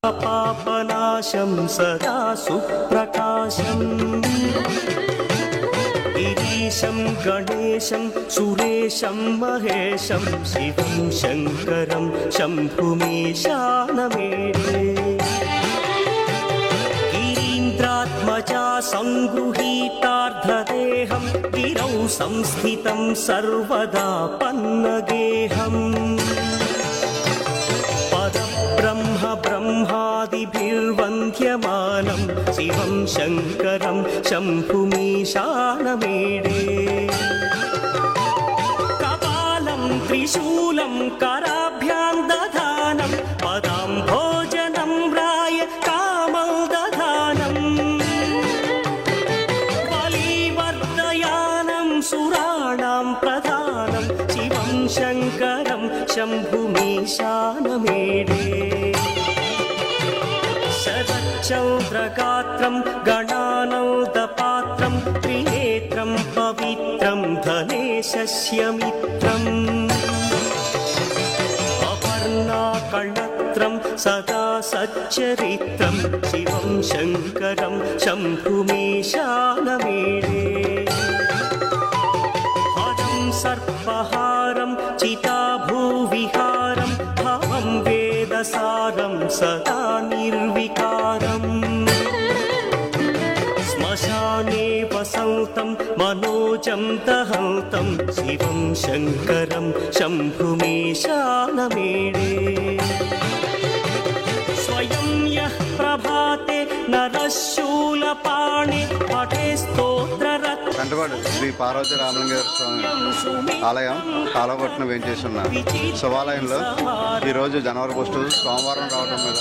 పాపనాశం సదా సుప్రకాశం గిరీశం గణేశం సురేశం మహేశం శివం శంకరం శంభుమీశానమేడే గిరీంద్రాత్మజా సంగృహీతార్ధదేహం గిరౌ సంస్థితం సర్వదా పన్నగేహం బ్రహ్మ బ్రహ్మాదిభిర్వంద్యమానం శివం శంకరం శంభుమీశానమేడే కపాలం త్రిశూలం కరాభ్యాం దధానం పదాం భోజనం రాయ కామం దధానం బలివర్ధయానం సురాణాం ప్రధానం శివం శంకరం శంభుమీశానమేడే శరచ్చంద్రగాత్రం గణానౌదపాత్రం త్రినేత్రం పవిత్రం ధనేశస్య మిత్రం అపర్ణాకళత్రం సదా సచ్చరిత్రం శివం శంకరం శంభుమీశానమేడే హరం సర్పహారం చితాభూవిహారం భవం వేదసారం సదా నిర్వికారం శ్మశానే వసంతం మనోజం దహంతం శివం శంకరం శంభుమీశానమేడే స్వయం యః ప్రభాతే నరశూలపాణి పఠే స్తోత్రరత్నం కంటవాడు శ్రీ పార్వతీ రామలింగేశ్వర స్వామి ఆలయం కాలపట్నం వేంచేస్తున్న శివాలయంలో ఈరోజు జనవరి పోస్టు సోమవారం రావడం మీద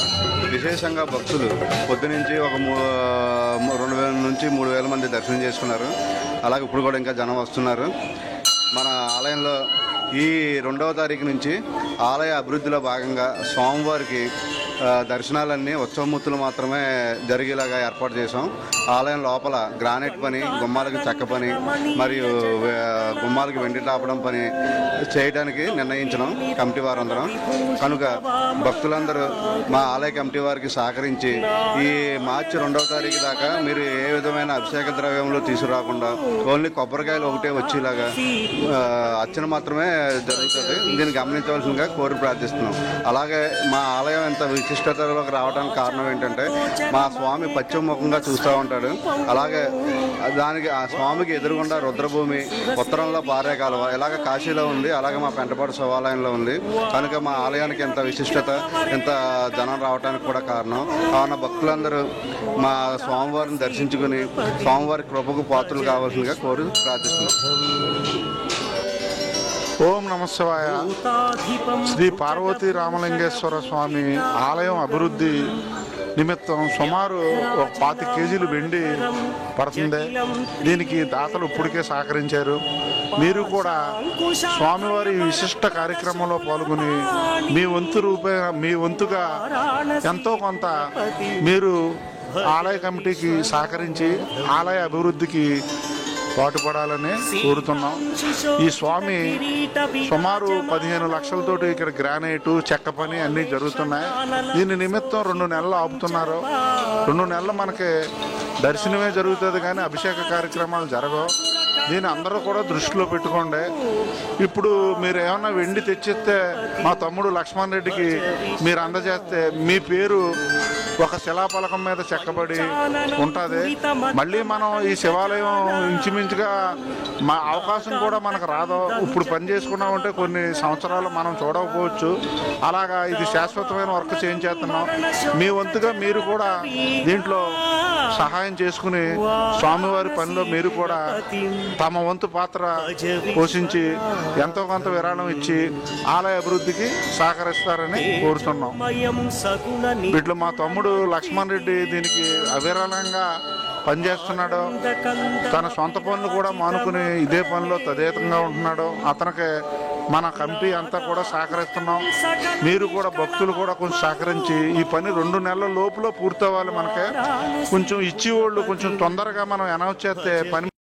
విశేషంగా భక్తులు పొద్దునుంచి ఒక 2,000 నుంచి 3,000 మంది దర్శనం చేసుకున్నారు. అలాగే ఇప్పుడు కూడా ఇంకా జనం వస్తున్నారు. మన ఆలయంలో ఈ 2వ తారీఖు నుంచి ఆలయ అభివృద్ధిలో భాగంగా స్వామివారికి దర్శనాలన్నీ ఉత్సవమూర్తులు మాత్రమే జరిగేలాగా ఏర్పాటు చేసాం. ఆలయం లోపల గ్రానైట్ పని, గుమ్మాలకు చెక్క పని మరియు గుమ్మాలకు వెండి టాపడం పని చేయడానికి నిర్ణయించినాం కమిటీ వారందరం. కనుక భక్తులందరూ మా ఆలయ కమిటీ వారికి సహకరించి ఈ మార్చి 2వ తారీఖు దాకా మీరు ఏ విధమైన అభిషేక ద్రవ్యములు తీసుకురాకుండా ఓన్లీ కొబ్బరికాయలు ఒకటే వచ్చేలాగా అర్చన మాత్రమే జరుగుతుంది. దీన్ని గమనించవలసిందిగా కోరి ప్రార్థిస్తున్నాం. అలాగే మా ఆలయం ఎంత విశిష్టతలోకి రావడానికి కారణం ఏంటంటే మా స్వామి పశ్చిమముఖంగా చూస్తూ ఉంటాడు. అలాగే దానికి ఆ స్వామికి ఎదురుగుండా రుద్రభూమి, ఉత్తరంలో పారే కాలువ ఇలాగ కాశీలో ఉంది, అలాగే మా పెంటపాడు శివాలయంలో ఉంది. కనుక మా ఆలయానికి ఎంత విశిష్టత, ఎంత జనం రావడానికి కూడా కారణం. కావున భక్తులందరూ మా స్వామివారిని దర్శించుకుని స్వామివారి కృపకు పాత్రలు కావాల్సిందిగా కోరి ప్రార్థిస్తున్నాం. ఓం నమ శివాయ. శ్రీ పార్వతీ రామలింగేశ్వర స్వామి ఆలయం అభివృద్ధి నిమిత్తం సుమారు 25 కేజీలు వెండి పడుతుంది. దీనికి దాతలు ఇప్పటికే సహకరించారు. మీరు కూడా స్వామివారి విశిష్ట కార్యక్రమంలో పాల్గొని మీ వంతుగా ఎంతో కొంత మీరు ఆలయ కమిటీకి సహకరించి ఆలయ అభివృద్ధికి పాటుపడాలని కోరుతున్నాం. ఈ స్వామి సుమారు 15 లక్షలతోటి ఇక్కడ గ్రానైటు, చెక్క పని అన్నీ జరుగుతున్నాయి. దీని నిమిత్తం 2 నెలలు ఆపుతున్నారు. 2 నెలలు మనకి దర్శనమే జరుగుతుంది కానీ అభిషేక కార్యక్రమాలు జరగవు. దీన్ని అందరూ కూడా దృష్టిలో పెట్టుకోండి. ఇప్పుడు మీరు ఏమన్నా వెండి తెచ్చిస్తే మా తమ్ముడు లక్ష్మణ్ రెడ్డికి మీరు అందజేస్తే మీ పేరు ఒక శిలాఫలకం మీద చెక్కబడి ఉంటుంది. మళ్ళీ మనం ఈ శివాలయం ఇంచుమించుగా మా అవకాశం కూడా మనకు రాదు. ఇప్పుడు పని చేసుకున్నామంటే కొన్ని సంవత్సరాలు మనం చూడకపోవచ్చు. అలాగా ఇది శాశ్వతమైన వర్క్ చేయించేస్తున్నాం. మీ వంతుగా మీరు కూడా దీంట్లో సహాయం చేసుకుని స్వామివారి పనిలో మీరు కూడా తమ వంతు పాత్ర పోషించి ఎంతో కొంత విరాళం ఇచ్చి ఆలయ అభివృద్ధికి సహకరిస్తారని కోరుతున్నాం. వీటిలో మా తమ్ముడు లక్ష్మణ్ రెడ్డి దీనికి అవిరళంగా పనిచేస్తున్నాడు. తన సొంత పనులు కూడా మానుకుని ఇదే పనిలో తదేకంగా ఉంటున్నాడు. అతనికి మన కమిటీ అంతా కూడా సహకరిస్తున్నాం. మీరు కూడా భక్తులు కూడా కొంచెం సహకరించి ఈ పని 2 నెలల లోపల పూర్తవ్వాలి. మనకి కొంచెం ఇచ్చేవాళ్ళు కొంచెం తొందరగా మనం అనౌన్స్ చేస్తే పని